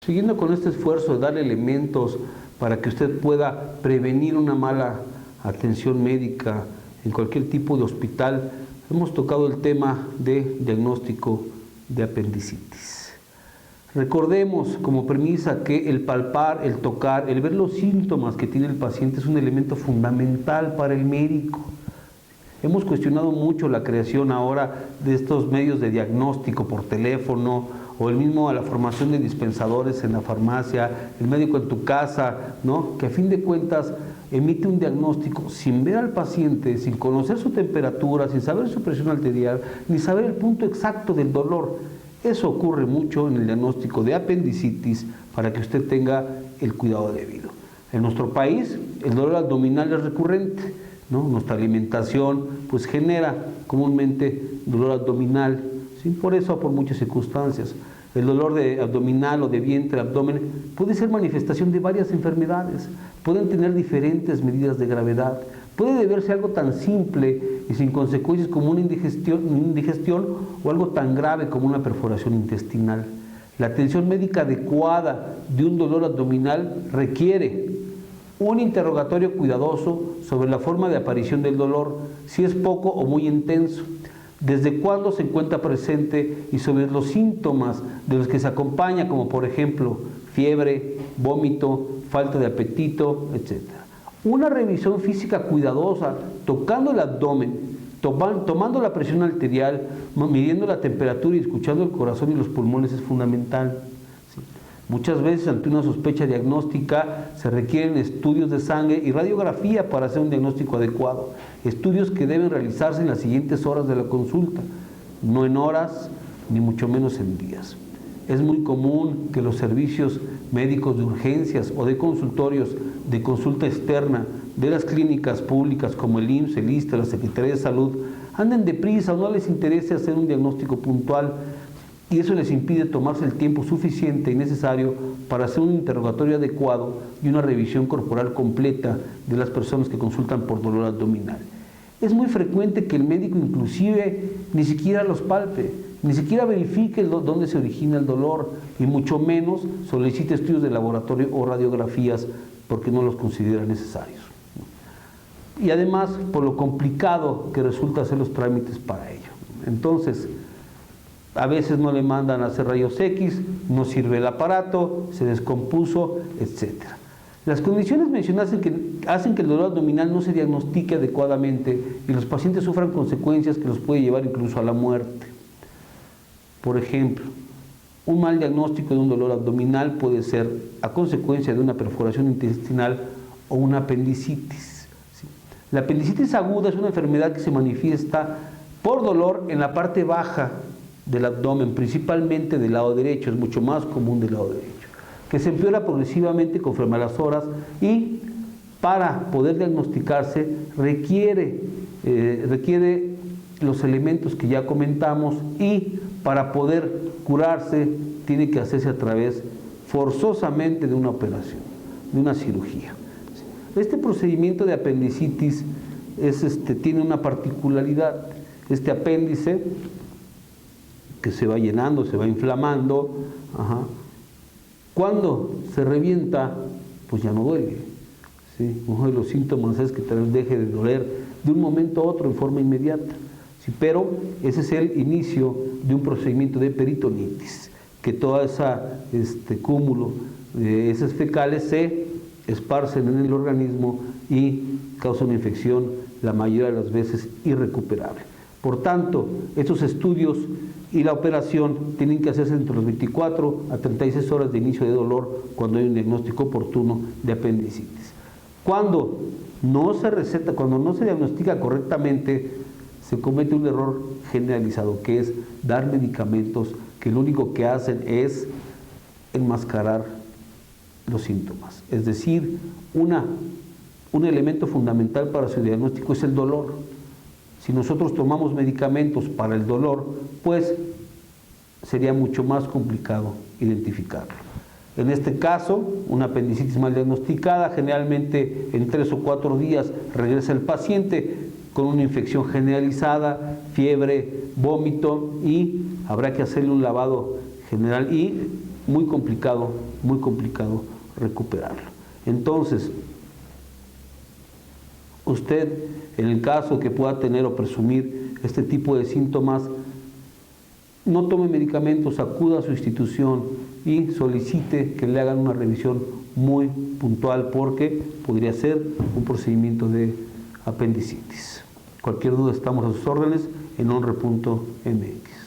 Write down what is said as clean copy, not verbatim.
Siguiendo con este esfuerzo de dar elementos para que usted pueda prevenir una mala atención médica en cualquier tipo de hospital, hemos tocado el tema de diagnóstico de apendicitis. Recordemos como premisa que el palpar, el tocar, el ver los síntomas que tiene el paciente es un elemento fundamental para el médico. Hemos cuestionado mucho la creación ahora de estos medios de diagnóstico por teléfono, o el mismo a la formación de dispensadores en la farmacia, el médico en tu casa, ¿no? Que a fin de cuentas emite un diagnóstico sin ver al paciente, sin conocer su temperatura, sin saber su presión arterial, ni saber el punto exacto del dolor. Eso ocurre mucho en el diagnóstico de apendicitis para que usted tenga el cuidado debido. En nuestro país el dolor abdominal es recurrente, ¿no? Nuestra alimentación pues genera comúnmente dolor abdominal, ¿sí? Por eso, por muchas circunstancias. El dolor de abdominal o de vientre, abdomen, puede ser manifestación de varias enfermedades, pueden tener diferentes medidas de gravedad, puede deberse a algo tan simple y sin consecuencias como una indigestión o algo tan grave como una perforación intestinal. La atención médica adecuada de un dolor abdominal requiere un interrogatorio cuidadoso sobre la forma de aparición del dolor, si es poco o muy intenso, desde cuándo se encuentra presente y sobre los síntomas de los que se acompaña, como por ejemplo fiebre, vómito, falta de apetito, etc. Una revisión física cuidadosa, tocando el abdomen, tomando la presión arterial, midiendo la temperatura y escuchando el corazón y los pulmones es fundamental. ¿Sí? Muchas veces ante una sospecha diagnóstica se requieren estudios de sangre y radiografía para hacer un diagnóstico adecuado. Estudios que deben realizarse en las siguientes horas de la consulta, no en horas ni mucho menos en días. Es muy común que los servicios médicos de urgencias o de consultorios de consulta externa de las clínicas públicas como el IMSS, el ISSSTE, la Secretaría de Salud, anden deprisa o no les interese hacer un diagnóstico puntual y eso les impide tomarse el tiempo suficiente y necesario para hacer un interrogatorio adecuado y una revisión corporal completa de las personas que consultan por dolor abdominal. Es muy frecuente que el médico inclusive ni siquiera los palpe, ni siquiera verifique dónde se origina el dolor y mucho menos solicite estudios de laboratorio o radiografías porque no los considera necesarios. Y además por lo complicado que resulta hacer los trámites para ello. Entonces, a veces no le mandan a hacer rayos X, no sirve el aparato, se descompuso, etc. Las condiciones mencionadas hacen que el dolor abdominal no se diagnostique adecuadamente y los pacientes sufran consecuencias que los puede llevar incluso a la muerte. Por ejemplo, un mal diagnóstico de un dolor abdominal puede ser a consecuencia de una perforación intestinal o una apendicitis. ¿Sí? La apendicitis aguda es una enfermedad que se manifiesta por dolor en la parte baja del abdomen, principalmente del lado derecho, es mucho más común del lado derecho, que se empeora progresivamente conforme a las horas y para poder diagnosticarse requiere los elementos que ya comentamos y para poder curarse tiene que hacerse a través forzosamente de una operación, de una cirugía. Este procedimiento de apendicitis tiene una particularidad. Este apéndice que se va llenando, se va inflamando, cuando se revienta, pues ya no duele. ¿Sí? Uno de los síntomas es que tal vez deje de doler de un momento a otro en forma inmediata. ¿Sí? Pero ese es el inicio de un procedimiento de peritonitis, que todo ese cúmulo de heces fecales se esparcen en el organismo y causa una infección la mayoría de las veces irrecuperable. Por tanto, estos estudios y la operación tienen que hacerse entre los 24 a 36 horas de inicio de dolor cuando hay un diagnóstico oportuno de apendicitis. Cuando no se receta, cuando no se diagnostica correctamente, se comete un error generalizado, que es dar medicamentos que lo único que hacen es enmascarar los síntomas. Es decir, un elemento fundamental para su diagnóstico es el dolor. Si nosotros tomamos medicamentos para el dolor, pues sería mucho más complicado identificarlo. En este caso, una apendicitis mal diagnosticada, generalmente en 3 o 4 días regresa el paciente con una infección generalizada, fiebre, vómito y habrá que hacerle un lavado general y muy complicado recuperarlo. Entonces, usted, en el caso que pueda tener o presumir este tipo de síntomas, no tome medicamentos, acuda a su institución y solicite que le hagan una revisión muy puntual, porque podría ser un procedimiento de apendicitis. Cualquier duda, estamos a sus órdenes en honre.mx.